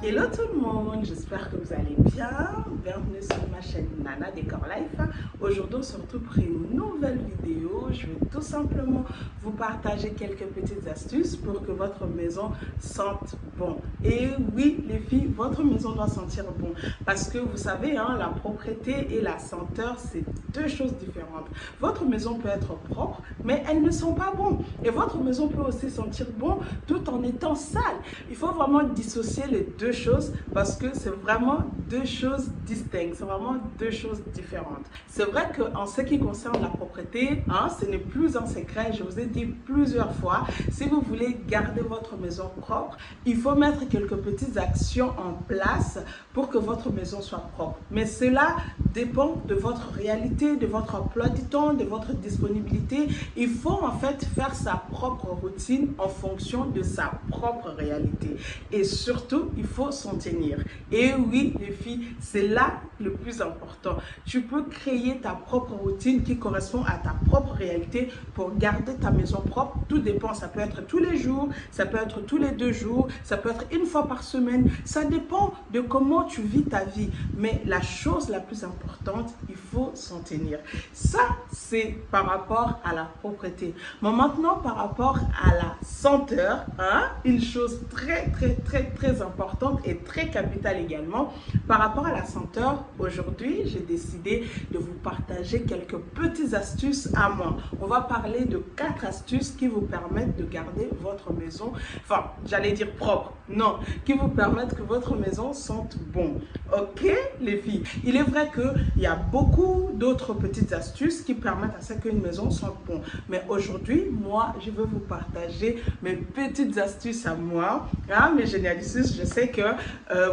Hello tout le monde, j'espère que vous allez bien. Bienvenue sur ma chaîne Nana Décor Life. Aujourd'hui on se retrouve pour une nouvelle vidéo. Je vais tout simplement vous partager quelques petites astuces pour que votre maison sente bon. Et oui les filles, votre maison doit sentir bon. Parce que vous savez, la propreté et la senteur, c'est deux choses différentes. Votre maison peut être propre, mais elle ne sent pas bon. Et votre maison peut aussi sentir bon tout en étant sale. Il faut vraiment dissocier les deux choses parce que c'est vraiment deux choses distinctes, c'est vraiment deux choses différentes. C'est vrai qu'en ce qui concerne la propreté, ce n'est plus un secret, je vous ai dit plusieurs fois, si vous voulez garder votre maison propre, il faut mettre quelques petites actions en place pour que votre maison soit propre. Mais cela dépend de votre réalité, de votre emploi du temps, de votre disponibilité. Il faut en fait faire sa propre routine en fonction de sa propre réalité. Et surtout, il faut s'en tenir. Et oui, les filles, c'est là le plus important. Tu peux créer ta propre routine qui correspond à ta propre réalité pour garder ta maison propre. Tout dépend, ça peut être tous les jours, ça peut être tous les 2 jours, ça peut être une fois par semaine. Ça dépend de comment tu vis ta vie. Mais la chose la plus importante, il faut s'en tenir. Ça, c'est par rapport à la propreté. Mais maintenant, par rapport à la senteur, une chose très importante et très capitale également. Par rapport à la senteur, aujourd'hui, j'ai décidé de vous partager quelques petites astuces à moi. On va parler de 4 astuces qui vous permettent de garder votre maison, enfin, j'allais dire propre, non, qui vous permettent que votre maison sente bon. Ok, les filles? Il est vrai qu'il y a beaucoup d'autres petites astuces qui permettent à ce qu'une maison sente bon. Mais aujourd'hui, moi, je veux vous partager mes petites astuces à moi. Mes génialistes, je sais que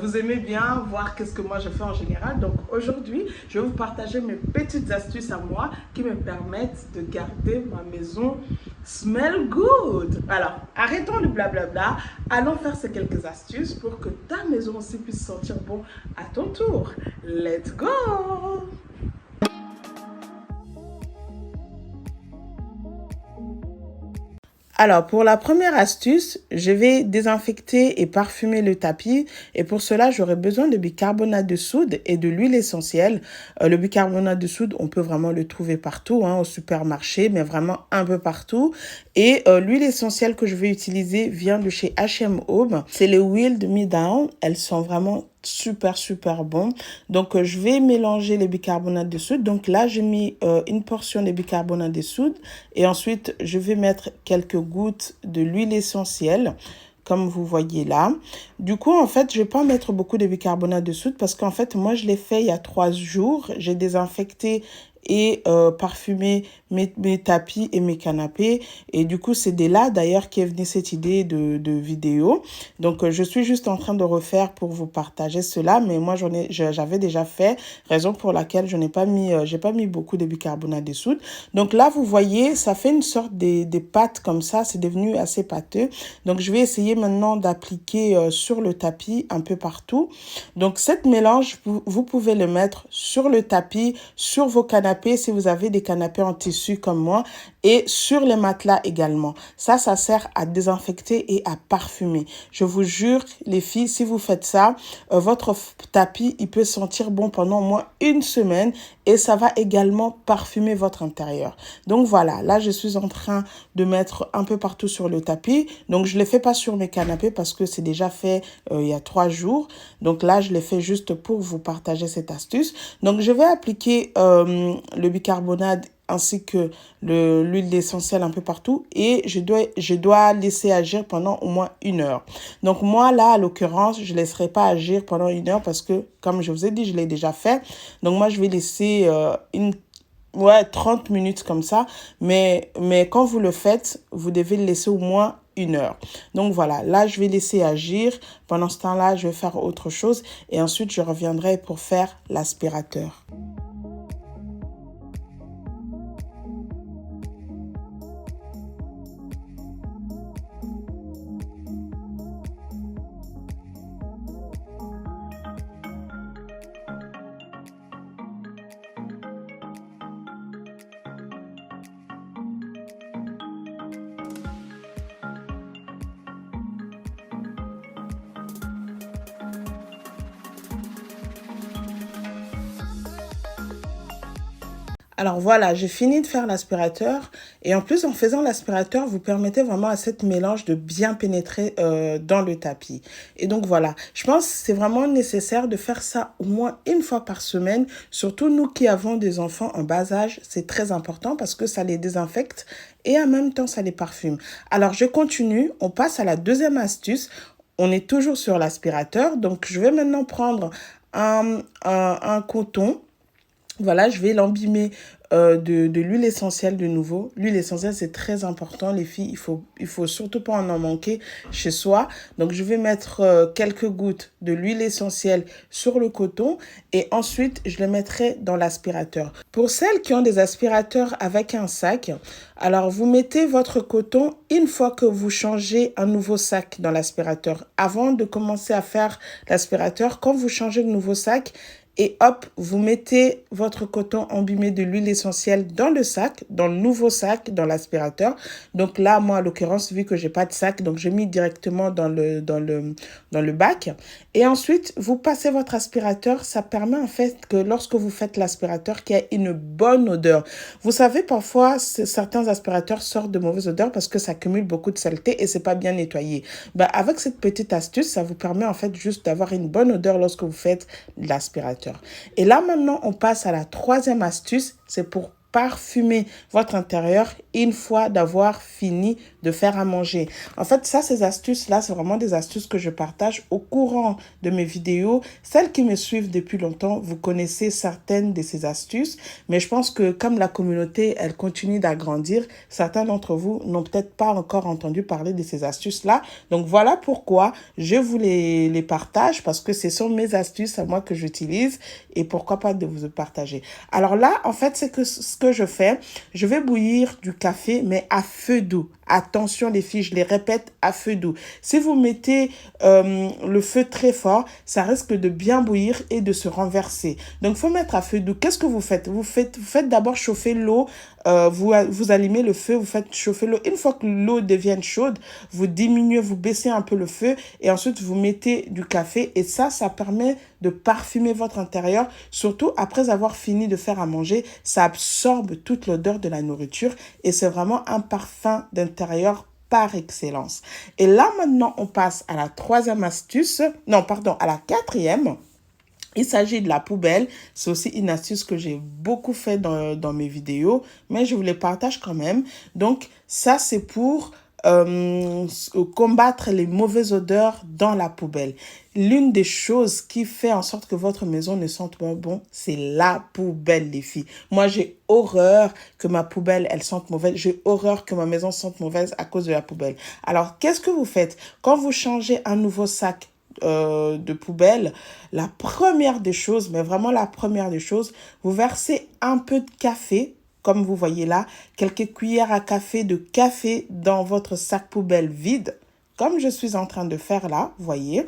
vous aimez bien voir qu'est-ce que moi je fais en général. Donc aujourd'hui, je vais vous partager mes petites astuces à moi qui me permettent de garder ma maison smell good. Alors, arrêtons le blablabla. Allons faire ces quelques astuces pour que ta maison aussi puisse sentir bon à ton tour. Let's go! Alors, pour la première astuce, je vais désinfecter et parfumer le tapis. Et pour cela, j'aurai besoin de bicarbonate de soude et de l'huile essentielle. Le bicarbonate de soude, on peut vraiment le trouver partout, au supermarché, mais vraiment un peu partout. Et l'huile essentielle que je vais utiliser vient de chez H&M Home. C'est les Wild Me Down. Elles sont vraiment super bon. Donc je vais mélanger les bicarbonates de soude. Donc là j'ai mis une portion de bicarbonate de soude et ensuite je vais mettre quelques gouttes de l'huile essentielle comme vous voyez là. Du coup, en fait, je vais pas mettre beaucoup de bicarbonate de soude parce qu'en fait, moi, je l'ai fait il y a 3 jours. J'ai désinfecté et parfumé mes tapis et mes canapés. Et du coup, c'est de là, d'ailleurs, qu'est venue cette idée de vidéo. Donc, je suis juste en train de refaire pour vous partager cela. Mais moi, j'avais déjà fait, raison pour laquelle je n'ai pas mis, j'ai pas mis beaucoup de bicarbonate de soude. Donc là, vous voyez, ça fait une sorte de pâte comme ça. C'est devenu assez pâteux. Donc, je vais essayer maintenant d'appliquer sur le tapis un peu partout. Donc, cette mélange, vous pouvez le mettre sur le tapis, sur vos canapés, si vous avez des canapés en tissu comme moi, et sur les matelas également. Ça sert à désinfecter et à parfumer. Je vous jure, les filles, si vous faites ça, votre tapis, il peut sentir bon pendant au moins 1 semaine et ça va également parfumer votre intérieur. Donc voilà, là, je suis en train de mettre un peu partout sur le tapis. Donc, je ne le fais pas sur mes canapés parce que c'est déjà fait il y a 3 jours. Donc là, je l'ai fait juste pour vous partager cette astuce. Donc, je vais appliquer le bicarbonate ainsi que l'huile essentielle un peu partout et je dois laisser agir pendant au moins 1 heure. Donc moi là, à l'occurrence, je ne laisserai pas agir pendant 1 heure parce que, comme je vous ai dit, je l'ai déjà fait. Donc moi, je vais laisser 30 minutes comme ça. Mais quand vous le faites, vous devez le laisser au moins 1 heure. Donc voilà, là, je vais laisser agir. Pendant ce temps-là, je vais faire autre chose et ensuite, je reviendrai pour faire l'aspirateur. Alors voilà, j'ai fini de faire l'aspirateur et en plus en faisant l'aspirateur, vous permettez vraiment à cette mélange de bien pénétrer dans le tapis. Et donc voilà, je pense que c'est vraiment nécessaire de faire ça au moins une fois par semaine, surtout nous qui avons des enfants en bas âge, c'est très important parce que ça les désinfecte et en même temps ça les parfume. Alors je continue, on passe à la deuxième astuce. On est toujours sur l'aspirateur, donc je vais maintenant prendre un coton. Voilà, je vais l'embimer de l'huile essentielle de nouveau. L'huile essentielle, c'est très important, les filles. Il faut surtout pas en manquer chez soi. Donc, je vais mettre quelques gouttes de l'huile essentielle sur le coton et ensuite, je le mettrai dans l'aspirateur. Pour celles qui ont des aspirateurs avec un sac, alors vous mettez votre coton une fois que vous changez un nouveau sac dans l'aspirateur. Avant de commencer à faire l'aspirateur, quand vous changez de nouveau sac, et hop, vous mettez votre coton imbibé de l'huile essentielle dans le sac, dans le nouveau sac, dans l'aspirateur. Donc là, moi, en l'occurrence, vu que j'ai pas de sac, donc j'ai mis directement dans le bac. Et ensuite, vous passez votre aspirateur. Ça permet en fait que lorsque vous faites l'aspirateur, qu'il y ait une bonne odeur. Vous savez, parfois, certains aspirateurs sortent de mauvaises odeurs parce que ça cumule beaucoup de saleté et c'est pas bien nettoyé. Ben, avec cette petite astuce, ça vous permet en fait juste d'avoir une bonne odeur lorsque vous faites l'aspirateur. Et là, maintenant, on passe à la troisième astuce. C'est pour parfumer votre intérieur une fois d'avoir fini de faire à manger. En fait, ça, ces astuces-là, c'est vraiment des astuces que je partage au courant de mes vidéos. Celles qui me suivent depuis longtemps, vous connaissez certaines de ces astuces, mais je pense que comme la communauté, elle continue d'agrandir, certains d'entre vous n'ont peut-être pas encore entendu parler de ces astuces-là. Donc, voilà pourquoi je vous les partage, parce que ce sont mes astuces à moi que j'utilise et pourquoi pas de vous partager. Alors là, en fait, c'est que ce que je fais, je vais bouillir du café, mais à feu doux. Attention les filles, je les répète, à feu doux. Si vous mettez le feu très fort, ça risque de bien bouillir et de se renverser. Donc, il faut mettre à feu doux. Qu'est-ce que vous faites? Vous faites d'abord chauffer l'eau. Vous allumez le feu, vous faites chauffer l'eau. Une fois que l'eau devient chaude, vous diminuez, vous baissez un peu le feu et ensuite vous mettez du café. Et ça permet de parfumer votre intérieur. Surtout après avoir fini de faire à manger, ça absorbe toute l'odeur de la nourriture et c'est vraiment un parfum d'intérieur par excellence. Et là, maintenant, on passe à la troisième astuce. Non, pardon, à la quatrième. Il s'agit de la poubelle. C'est aussi une astuce que j'ai beaucoup fait dans mes vidéos, mais je vous les partage quand même. Donc, ça, c'est pour combattre les mauvaises odeurs dans la poubelle. L'une des choses qui fait en sorte que votre maison ne sente pas bon, c'est la poubelle, les filles. Moi, j'ai horreur que ma poubelle, elle sente mauvaise. J'ai horreur que ma maison sente mauvaise à cause de la poubelle. Alors, qu'est-ce que vous faites? Quand vous changez un nouveau sac de poubelle, la première des choses, mais vraiment la première des choses, vous versez un peu de café, comme vous voyez là, quelques cuillères à café de café dans votre sac poubelle vide, comme je suis en train de faire là, vous voyez.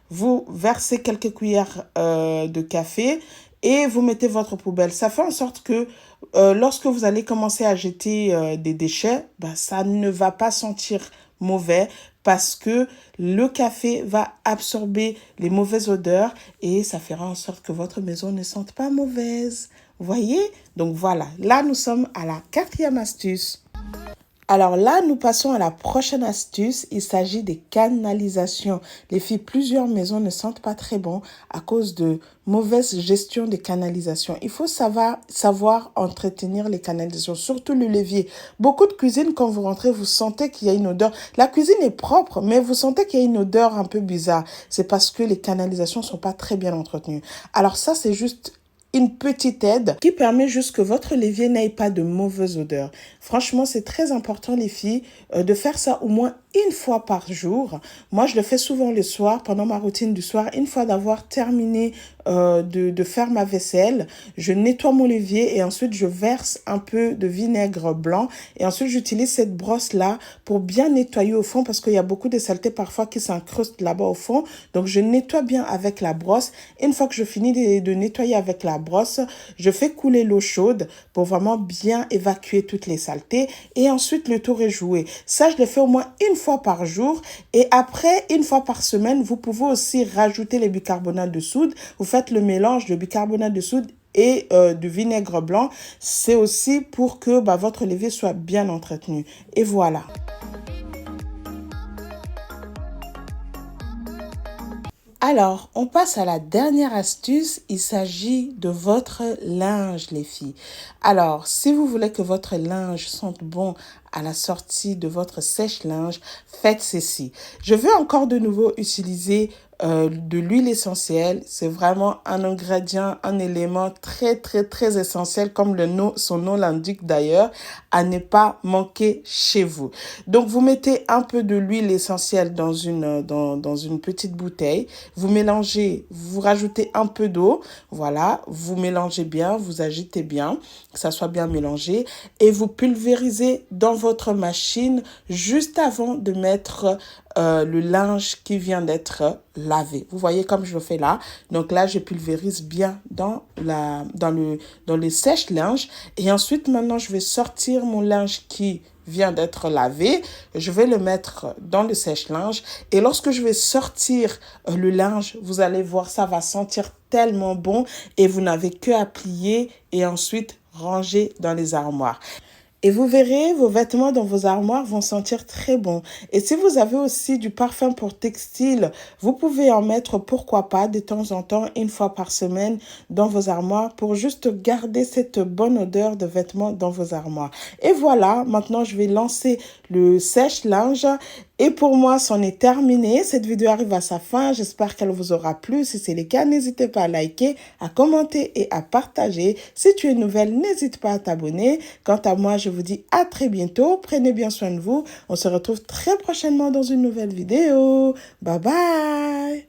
Vous versez quelques cuillères de café et vous mettez votre poubelle. Ça fait en sorte que lorsque vous allez commencer à jeter des déchets, ben, ça ne va pas sentir mauvais parce que le café va absorber les mauvaises odeurs et ça fera en sorte que votre maison ne sente pas mauvaise. Vous voyez? Donc voilà, là nous sommes à la quatrième astuce. Alors là, nous passons à la prochaine astuce. Il s'agit des canalisations. Les filles, plusieurs maisons ne sentent pas très bon à cause de mauvaise gestion des canalisations. Il faut savoir entretenir les canalisations, surtout le levier. Beaucoup de cuisines, quand vous rentrez, vous sentez qu'il y a une odeur. La cuisine est propre, mais vous sentez qu'il y a une odeur un peu bizarre. C'est parce que les canalisations ne sont pas très bien entretenues. Alors ça, c'est juste une petite aide qui permet juste que votre levier n'ait pas de mauvaise odeur. Franchement, c'est très important, les filles, de faire ça au moins une fois par jour. Moi, je le fais souvent le soir, pendant ma routine du soir. Une fois d'avoir terminé de faire ma vaisselle, je nettoie mon levier et ensuite je verse un peu de vinaigre blanc. Et ensuite, j'utilise cette brosse-là pour bien nettoyer au fond parce qu'il y a beaucoup de saleté parfois qui s'incrustent là-bas au fond. Donc, je nettoie bien avec la brosse. Une fois que je finis de nettoyer avec la brosse, je fais couler l'eau chaude pour vraiment bien évacuer toutes les saletés. Et ensuite, le tour est joué. Ça, je le fais au moins une fois par jour. Et après, une fois par semaine, vous pouvez aussi rajouter les bicarbonate de soude. Vous faites le mélange de bicarbonate de soude et du vinaigre blanc. C'est aussi pour que votre lessive soit bien entretenue. Et voilà. Alors, on passe à la dernière astuce. Il s'agit de votre linge, les filles. Alors, si vous voulez que votre linge sente bon à la sortie de votre sèche-linge, faites ceci. Je vais encore de nouveau utiliser de l'huile essentielle. C'est vraiment un ingrédient, un élément très essentiel, comme son nom l'indique d'ailleurs, à ne pas manquer chez vous. Donc, vous mettez un peu de l'huile essentielle dans une petite bouteille. Vous mélangez, vous rajoutez un peu d'eau. Voilà, vous mélangez bien, vous agitez bien, que ça soit bien mélangé. Et vous pulvérisez dans votre machine juste avant de mettre le linge qui vient d'être lavé. Vous voyez comme je le fais là. Donc là, je pulvérise bien dans le sèche-linge. Et ensuite, maintenant, je vais sortir mon linge qui vient d'être lavé. Je vais le mettre dans le sèche-linge. Et lorsque je vais sortir le linge, vous allez voir, ça va sentir tellement bon. Et vous n'avez que à plier et ensuite ranger dans les armoires. Et vous verrez, vos vêtements dans vos armoires vont sentir très bon. Et si vous avez aussi du parfum pour textile, vous pouvez en mettre, pourquoi pas, de temps en temps, une fois par semaine dans vos armoires pour juste garder cette bonne odeur de vêtements dans vos armoires. Et voilà, maintenant je vais lancer le sèche-linge. Et pour moi, c'en est terminé. Cette vidéo arrive à sa fin. J'espère qu'elle vous aura plu. Si c'est le cas, n'hésitez pas à liker, à commenter et à partager. Si tu es nouvelle, n'hésite pas à t'abonner. Quant à moi, je vous dis à très bientôt. Prenez bien soin de vous. On se retrouve très prochainement dans une nouvelle vidéo. Bye bye!